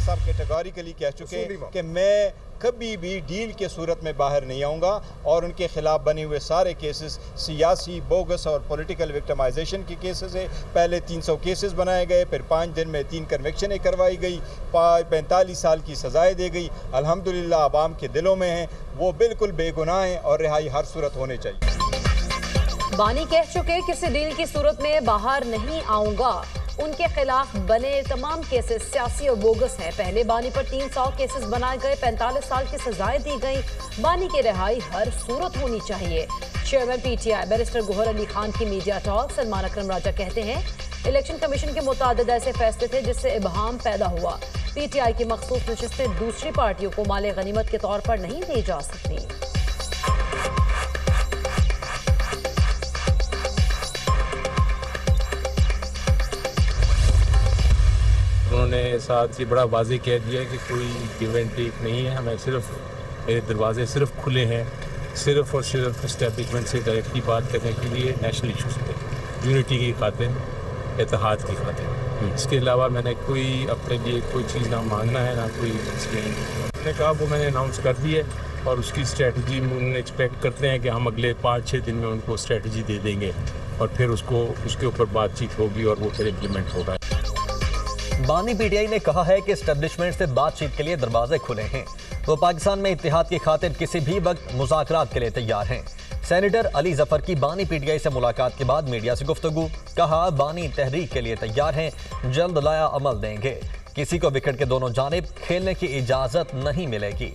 साहब कैटेगोरिकली कह चुके हैं कि मैं कभी भी डील के सूरत में बाहर नहीं आऊँगा और उनके खिलाफ बने हुए सारे केसेस सियासी बोगस और पॉलिटिकल विक्टिमाइजेशन के केसेस है। पहले 300 केसेस बनाए गए, फिर 5 दिन में 3 कन्विक्शनें करवाई गई, 45 साल की सजाएं दी गई। अल्हम्दुलिल्लाह अवाम के दिलों में हैं, वो बिल्कुल बेगुनाह हैं और रिहाई हर सूरत होनी चाहिए। बानी कह चुके किसी डील की सूरत में बाहर नहीं आऊंगा। उनके खिलाफ बने तमाम केसेस सियासी और बोगस हैं। पहले बानी पर 300 केसेस बनाए गए, 45 साल की सजाएं दी गई। बानी की रिहाई हर सूरत होनी चाहिए। Chairman PTI barrister Gohar Ali Khan की मीडिया टॉक। सलमान अकरम राजा कहते हैं इलेक्शन कमीशन के मुताबिक ऐसे फैसले थे जिससे इबहाम पैदा हुआ। पीटीआई की मखसूस नशिस्तें दूसरी पार्टियों को माले गनीमत के तौर पर नहीं दी जा सकती। उन्होंने साथ ही बड़ा वाज़ेह कह दिया कि कोई गिव एंड टेक नहीं है, हमें सिर्फ मेरे दरवाजे सिर्फ खुले हैं, सिर्फ और सिर्फ इस्टेब्लिशमेंट से डायरेक्टली बात करने के लिए, नेशनल इशूज़ पे, यूनिटी की खातिर, इत्तेहाद की खातिर। इसके अलावा मैंने कोई अपने लिए कोई चीज़ ना मांगना है ना कोई इसमें मैंने कहा वो मैंने अनाउंस कर दी है और उसकी स्ट्रेटजी उन्होंने एक्सपेक्ट करते हैं कि हम अगले 5-6 दिन में उनको स्ट्रेटजी दे देंगे और फिर उसके ऊपर बातचीत होगी और वो फिर इम्प्लीमेंट होगा। बानी पीटीआई ने कहा है कि एस्टेब्लिशमेंट से बातचीत के लिए दरवाजे खुले हैं। वो पाकिस्तान में इत्तेहाद की खातिर किसी भी वक्त मुज़ाकरात के लिए तैयार हैं। सेनेटर अली जफर की बानी पीटीआई से मुलाकात के बाद मीडिया से गुफ्तगू। कहा बानी तहरीक के लिए तैयार हैं, जल्द लाया अमल देंगे। किसी को विकेट के दोनों जानिब खेलने की इजाजत नहीं मिलेगी।